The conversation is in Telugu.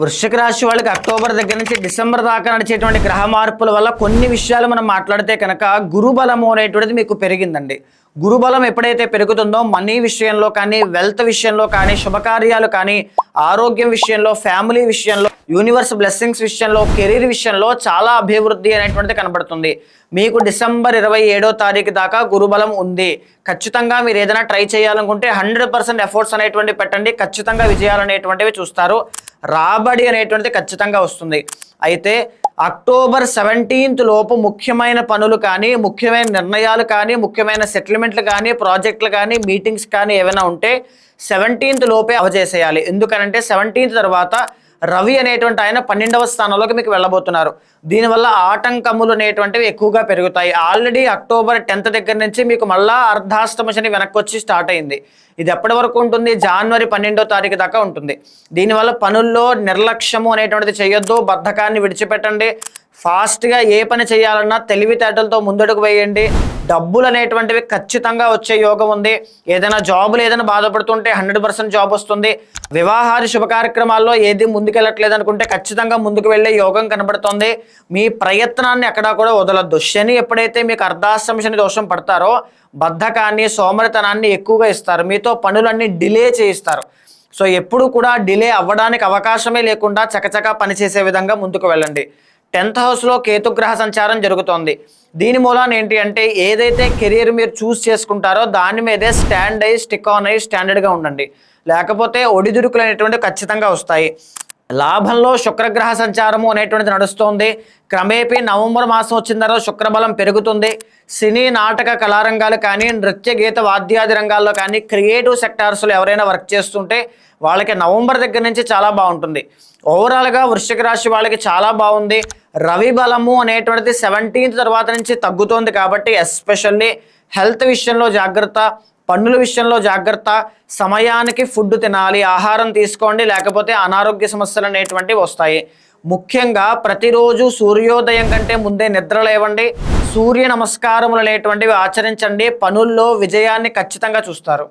వృశ్చిక రాశి వాళ్ళకి అక్టోబర్ దగ్గర నుంచి డిసెంబర్ దాకా నడిచేటువంటి గ్రహ మార్పుల వల్ల కొన్ని విషయాలు మనం మాట్లాడితే కనుక గురుబలము అనేటువంటిది మీకు పెరిగిందండి. గురుబలం ఎప్పుడైతే పెరుగుతుందో మనీ విషయంలో కానీ, వెల్త్ విషయంలో కానీ, శుభకార్యాలు కానీ, ఆరోగ్యం విషయంలో, ఫ్యామిలీ విషయంలో, యూనివర్స్ బ్లెస్సింగ్స్ విషయంలో, కెరీర్ విషయంలో చాలా అభివృద్ధి అనేటువంటిది కనబడుతుంది. మీకు డిసెంబర్ 27వ తారీఖు దాకా గురుబలం ఉంది. ఖచ్చితంగా మీరు ఏదైనా ట్రై చేయాలనుకుంటే 100% ఎఫర్ట్స్ అనేటువంటి పెట్టండి. ఖచ్చితంగా విజయాలు అనేటువంటివి చూస్తారు. రాబడి అనేటువంటిది ఖచ్చితంగా వస్తుంది. అయితే అక్టోబర్ 17th లోపు ముఖ్యమైన పనులు కానీ, ముఖ్యమైన నిర్ణయాలు కానీ, ముఖ్యమైన సెటిల్మెంట్లు కానీ, ప్రాజెక్టులు కానీ, మీటింగ్స్ కానీ ఏమైనా ఉంటే 17th లోపే అవజేసేయాలి. ఎందుకనంటే 17th తర్వాత రవి అనేటువంటి ఆయన 12వ స్థానంలోకి మీకు వెళ్ళబోతున్నారు. దీనివల్ల ఆటంకములు అనేటువంటివి ఎక్కువగా పెరుగుతాయి. ఆల్రెడీ అక్టోబర్ 10th దగ్గర నుంచి మీకు మళ్ళా అర్ధాష్టమ శని వెనక్కి వచ్చి స్టార్ట్ అయింది. ఇది ఎప్పటి వరకు ఉంటుంది? జనవరి 12వ తారీఖు దాకా ఉంటుంది. దీనివల్ల పనుల్లో నిర్లక్ష్యము అనేటువంటిది చేయొద్దు. బద్ధకాన్ని విడిచిపెట్టండి. ఫాస్ట్గా ఏ పని చేయాలన్నా తెలివితేటలతో ముందడుగు వేయండి. డబ్బులు అనేటువంటివి ఖచ్చితంగా వచ్చే యోగం ఉంది. ఏదైనా జాబులు ఏదైనా బాధపడుతుంటే 100% జాబ్ వస్తుంది. వివాహాది శుభ కార్యక్రమాల్లో ఏది ముందుకెళ్ళట్లేదు అనుకుంటే ఖచ్చితంగా ముందుకు వెళ్ళే యోగం కనబడుతుంది. మీ ప్రయత్నాన్ని ఎక్కడా కూడా వదలొద్దు. శని ఎప్పుడైతే మీకు అర్ధాష్టమ శని దోషం పడతారో బద్ధకాన్ని, సోమరితనాన్ని ఎక్కువగా ఇస్తారు. మీతో పనులన్నీ డిలే చేయిస్తారు. సో ఎప్పుడు కూడా డిలే అవ్వడానికి అవకాశమే లేకుండా చకచకా పనిచేసే విధంగా ముందుకు వెళ్ళండి. 10th హౌస్లో కేతుగ్రహ సంచారం జరుగుతోంది. దీని మూలాన ఏంటి అంటే ఏదైతే కెరీర్ మీరు చూస్ చేసుకుంటారో దాని మీదే స్టాండ్ అయ్యి, స్టిక్ ఆన్ అయ్యి, స్టాండర్డ్గా ఉండండి. లేకపోతే ఒడిదుడుకులు అనేటువంటివి ఖచ్చితంగా వస్తాయి. లాభంలో శుక్రగ్రహ సంచారము అనేటువంటిది నడుస్తోంది. క్రమేపీ నవంబర్ మాసం వచ్చిన తర్వాత శుక్రబలం పెరుగుతుంది. సినీ, నాటక, కళారంగాలు కానీ, నృత్య, గీత, వాద్యాది రంగాల్లో కానీ, క్రియేటివ్ సెక్టార్స్లో ఎవరైనా వర్క్ చేస్తుంటే వాళ్ళకి నవంబర్ దగ్గర నుంచి చాలా బాగుంటుంది. ఓవరాల్గా వృశ్చిక రాశి వాళ్ళకి చాలా బాగుంది. రవి బలము అనేటువంటిది 17th తర్వాత నుంచి తగ్గుతోంది కాబట్టి ఎస్పెషల్లీ హెల్త్ విషయంలో జాగ్రత్త, పన్నుల విషయంలో జాగ్రత్త, సమయానికి ఫుడ్ తినాలి, ఆహారం తీసుకోండి, లేకపోతే అనారోగ్య సమస్యలు అనేటువంటివి వస్తాయి. ముఖ్యంగా ప్రతిరోజు సూర్యోదయం కంటే ముందే నిద్ర లేవండి. సూర్య నమస్కారములు అనేటువంటివి ఆచరించండి. పనుల్లో విజయాన్ని ఖచ్చితంగా చూస్తారు.